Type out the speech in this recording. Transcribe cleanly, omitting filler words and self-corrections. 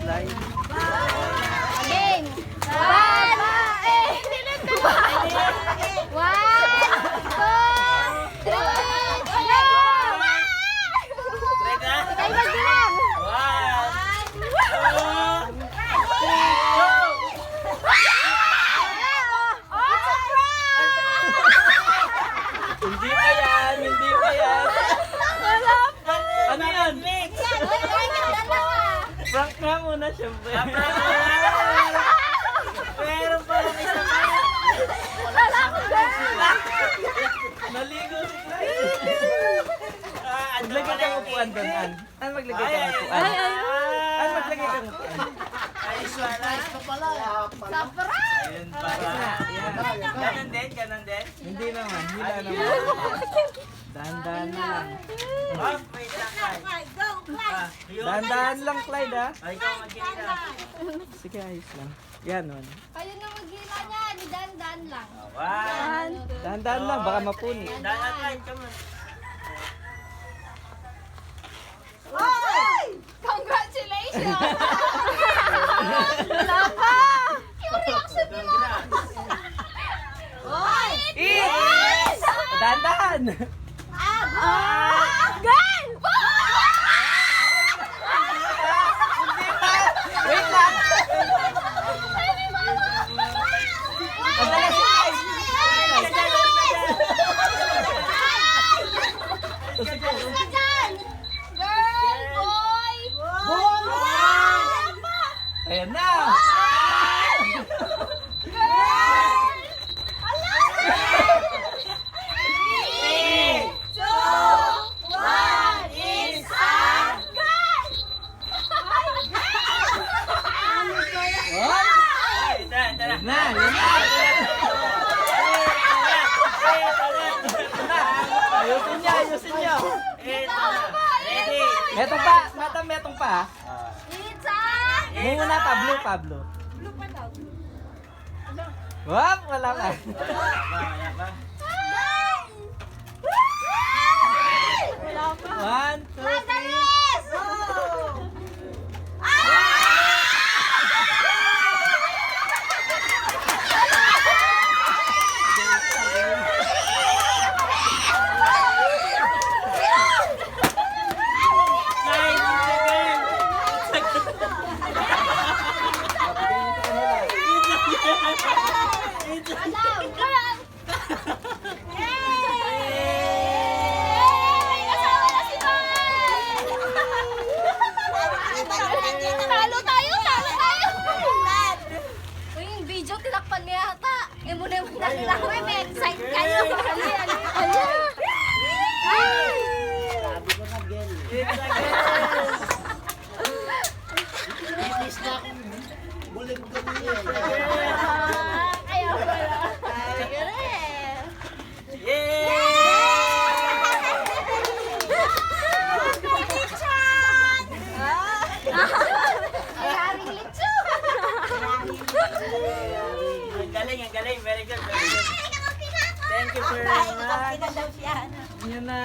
Fly. Game! Babae! One, two, three, go! Ready na? Kay magbilang! 1, 2, 3, go! It's a prank! Hindi pa yan, hindi pa yan. Wala pa! Ano yan? Prank nga muna, syempre. Pero parang isa pa. Naligo si Fly. Maglagay kang upuan doon, An. An, maglagay kang upuan. An, maglagay kang upuan. Ayos wala. Surprise! Ayun para. Ganon din, ganon din. Hindi naman, hila naman. Dahan-dahan na lang. Oh, wait lang. Dahan-dahan lang, Clyde, ha? Ay, ikaw mag-gila. Sige, ayos lang. Yan, man. Kayo na maghila niya, ni Dan-Dan lang. 1. Dahan-dahan lang, baka mapuni. Dahan lang, come on. Congratulations! Wala pa! Yung reaction ni mo! Oy! Eat! Dahan-dahan! Gan! Wait lang! Madala si Fly! Alis na dyan! Girl! Boy! Ayan na! Girl! Ala! 3, 2, 1, is a gun! Oh! Ay, tara, tara. Na, yun na! Ayusin niya, ayusin niya! Ready? Metong pa, metong pa. It's a... Muna, Pablo. Wap, wala ka. Wala ba? Wala pa. 1, 2, 3. Madalis! Talo tayo! Uy, yung video tinakpan niya yata. Eh, muna nila ko eh, may excite kayo. Ayaw ko lang. Ay, haring lechon! Ang galing, very good, very good. Thank you very much. Yan na.